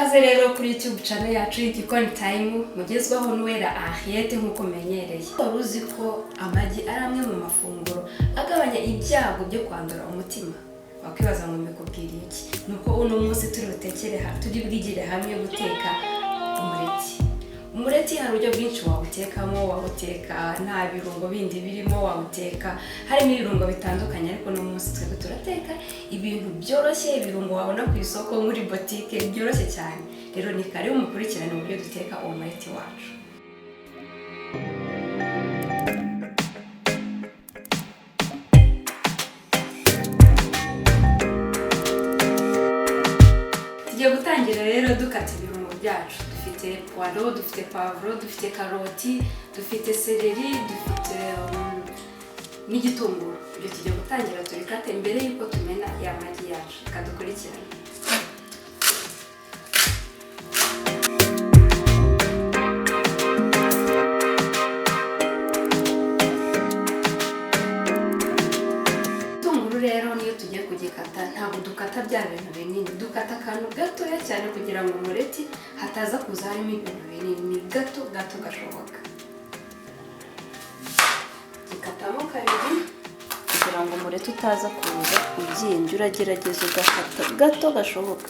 Ikaze rero kuri YouTube channel yacu y'Igikoni Time mugezwaho n'uwera Henriette nkuko menyereye. Uruzi ko amagi ari amwe mu mafunguro agabanya ibyago byo kwandura umutima. Wakwibaza ngo mbikubwiriye iki? Nuko uno munsi turi bwigire hamwe guteka umureti. Umureti hari uburyo bwinshi wawuteka nta birungo bindi birimo, wawuteka harimo ibirungo bitandukanye, ariko no munsi twebwe turateka ibintu byoroshye, ibirungo wabona ku isoko muri boutique byoroshye cyane. Rero ni kare umukurikirane uburyo duteka umureti wacu. Tugiye gutangira rero dukata ibirungo byacu. Dufite poireau, dufite poivre, dufite karoti, dufite celery, dufite n'igitunguru. Ibyo tugiye gutangira turikate mbere yuko tumena ya magi yacu. Kadukurikirane. Igitunguru rero niyo tugiye kugikata ntabwo dukata bya bintu binini, dukata akantu gatoya cyane kugira ngo umureti hataza kuza harimo ibintu binini, gato gashoboka. Gikatamo kabiri kugira ngo umureti utaza kuza ubyimbye, uragerageza ugakata gato gashoboka.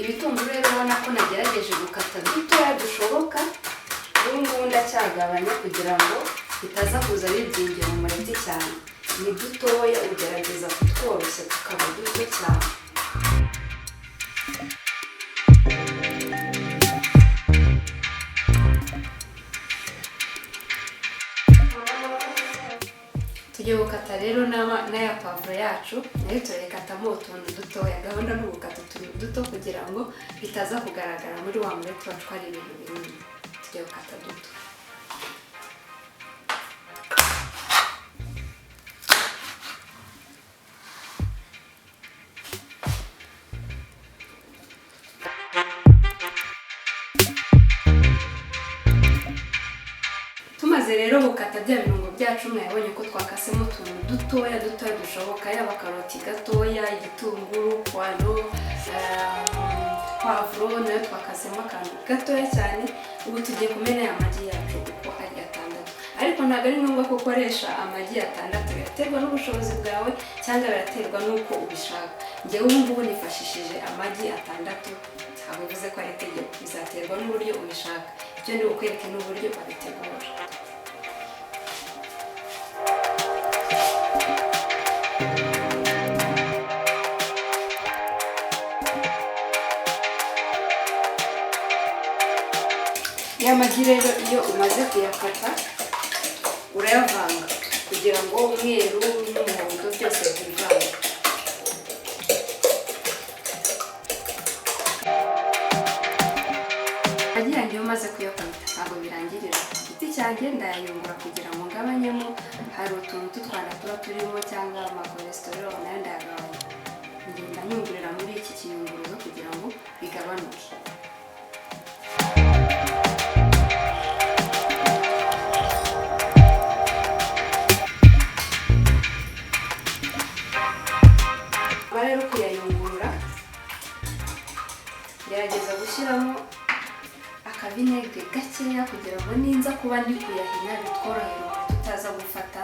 Ibitunguru rero ubona ko nagerageje gukata dutoya dushoboka, ubu ndacyagabanya kugira ngo bitaza kuza bibyingira mu mureti cyane. Ni dutoya ugerageza kutworoshya tukaba duto cyane. Tugiye gukata rero n'aya pavuro yacu, nayo turayikatamo utuntu dutoya. Gahunda ni ugukata utuntu duto kugira ngo bitaza kugaragara muri wa mureti wacu ko ari ibintu binini. Tugiye gukata duto. Tumaze rero gukata bya birungo byacu, mwabonye ko twakasemo utuntu dutoya dushoboka, yaba karoti gatoya, igitunguru, poireau, poivre nayo twakasemo akantu gatoya cyane. Ubu tugiye kumena ya magi yacu uko ari 6. Ariko ntabwo ari ngombwa ko ukoresha amagi 6, biraterwa n'ubushobozi bwawe cyangwa biraterwa n'uko ubishaka. Njyewe ubu ngubu nifashishije amagi 6, ntabwo bivuze ko ari itegeko, bizaterwa n'uburyo ubishaka. Icyo ndi bukwereke n'uburyo babitegura. Ya magi rero iyo umaze kuyakata urayavanga kugira ngo umweru n'umuhondo byose bivange. Magi yanjye umaze kuyakata ntabwo birangirira igiti cyanjye, ndayayungura kugira ngo ngabanyemo. Hari utuntu tutwana tuba turimo cyangwa amakolesterol nayo ndayagabanya. Ngenda nyungurira muri iki kiyunguruzo kugira ngo bigabanuke. Rero kuyayungurura gerageza gushyiramo akavinegre gakeya kugira ngo ninza kuba ndi kuyahina bitworohere tutaza gufata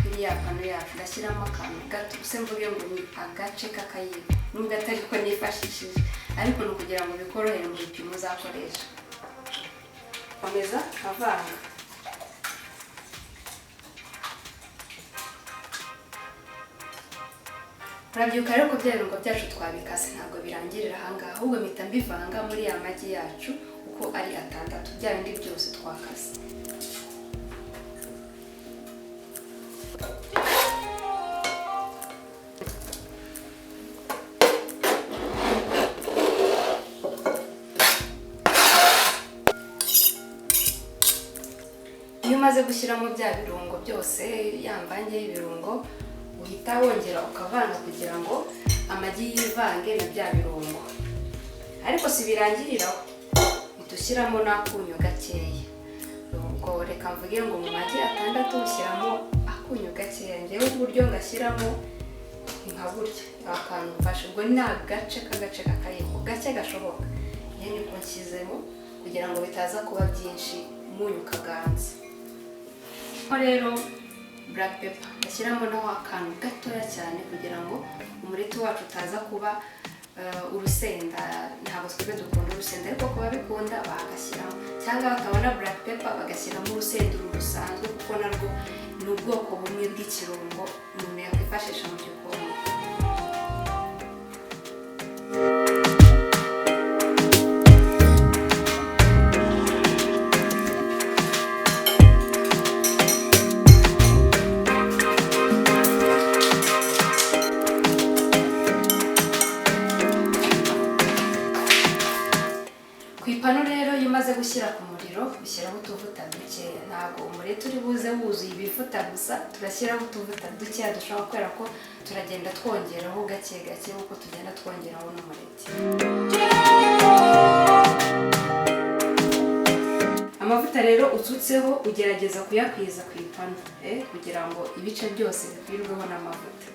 kiriya pano yacu. Ndashyiramo akantu gato, use mvuge ngo ni agace k'akayiko, nubwo atari ko nifashishije, ariko ni ukugira ngo bikorohere mu bipimo uzakoresha. Komeza avanga. Urabyuka rero ko bya birungo byacu twabikase ntabwo birangirira ahangaha, ahubwo mpita mbivanga muri ya magi yacu uko ari 6, bya bindi byose twakase. Iyo umaze gushyiramo bya birungo byose, yamvange y'ibirungo, uhita wongera ukavanga kugira ngo amagi yivange na bya birungo. Ariko si birangiriraho, dushyiramo n'akunyu gakeya. Ubwo reka mvuge ngo mu magi 6 ushyiramo akunyu gakeya. Njyewe uburyo ngashyiramo nka burya akantu mfashe, ubwo ni agace kakayiko gake gashoboka. Iyo niko nshyizemo kugira ngo bitaza kuba byinshi, umunyu kaganze. Rero black pepper gashyiramo naho akantu gatoya cyane kugira ngo umureti wacu utaza kuba urusenda. Ntabwo twebwe dukunda urusenda, ariko kuba bikunda bagashyiramo, cyangwa bakabona black pepper bagashyiramo urusenda rusanzwe, kuko narwo ni ubwoko bumwe bw'ikirungo umuntu yakwifashisha mu gikoni. Ipanu rero iyo umaze gushyira ku muriro ushyiraho utuvuta dukeya. Ntabwo umureti uri buze wuzuye ibivuta gusa, turashyiraho utuvuta dukeya dushobora kubera ko turagenda twongeraho gake gake uko tugenda twongeraho n'umureti. Amavuta rero utsutseho ugerageza kuyakwiza ku ipanu kugira ngo ibice byose bikwirweho n'amavuta.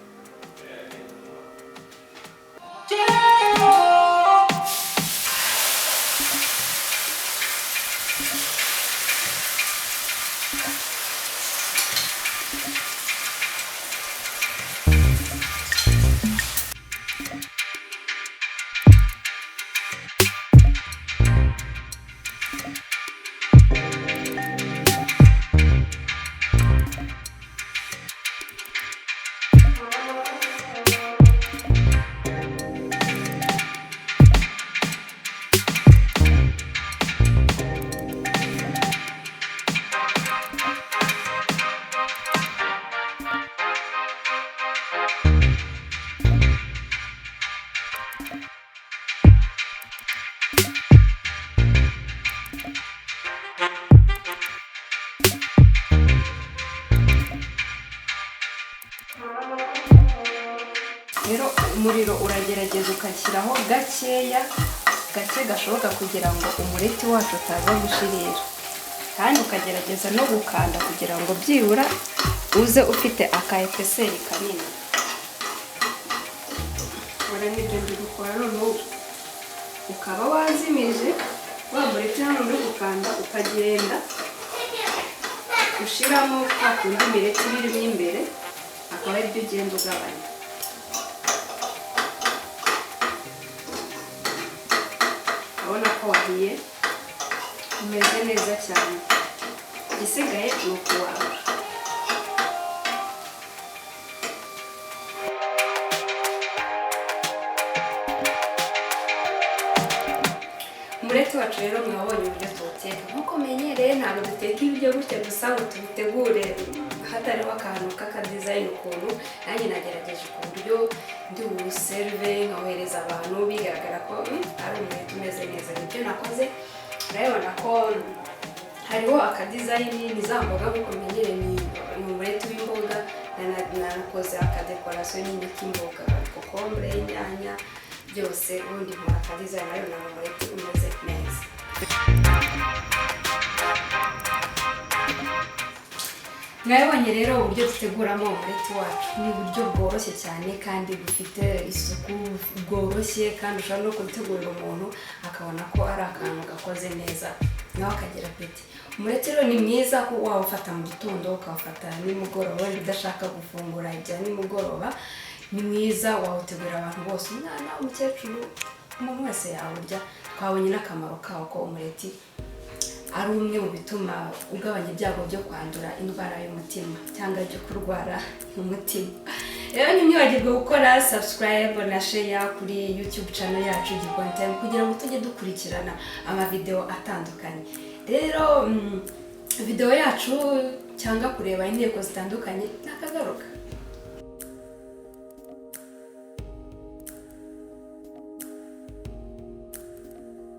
Rero umuriro uragerageza ukashyiraho gakeya gake gashoboka kugira ngo umureti wacu utaza gushirira, kandi ukagerageza no gukanda kugira ngo byibura uze ufite akayepeseri kanini. Ora nibyo ndi gukora noneho ukaba wazimije wa mureti hano uri gukanda, ukagenda ushiramo kwa kundi imireti birimo imbere, akaba aribyo ugenda ugabanya. Urabona ko wahiye umeze neza cyane, igisigaye ni ukuwarura. Umureti wacu rero mwabonye uburyo tuwuteka. Nk'uko menyereye ntabwo duteka ibiryo gutya gusa ngo tubitegure hatariho akantu k'akadizayini ukuntu. Nanjye nagerageje ku buryo ndi buwuserve nkawohereza abantu bigaragara ko ari umureti umeze neza. Nibyo nakoze. Urabona ko hariho akadizayini, ni za mboga nk'uko menyereye, ni umureti w'imboga. Nanakoze akadekorasiyo nyine k'imboga, kokombure, inyanya, byose ubundi nkora akadizayini, nayo ni umureti umeze neza. Mwabonye rero uburyo duteguramo umureti wacu. Ni uburyo bworoshye cyane kandi bufite isuku, bworoshye, kandi ushobora no kubitegurira umuntu akabona ko ari akantu gakoze neza nawe akagira apeti. Umureti rero ni mwiza ko wawufata mu gitondo, ukawufata nimugoroba wenda udashaka gufungura ibya nimugoroba. Ni mwiza, wawutegurira abantu bose, umwana, umukecuru, umuntu wese yawurya. Twabonye n'akamaro kawo ko umureti ari umwe mu bituma ugabanya ibyago byo kwandura indwara y'umutima cyangwa byo kurwara umutima. Rero ntimwibagirwe gukora subscribe na share kuri YouTube channel yacu Gikoni Time kugira ngo tujye dukurikirana amavideo atandukanye. Rero video yacu cyangwa kureba inteko zitandukanye nakagaruka.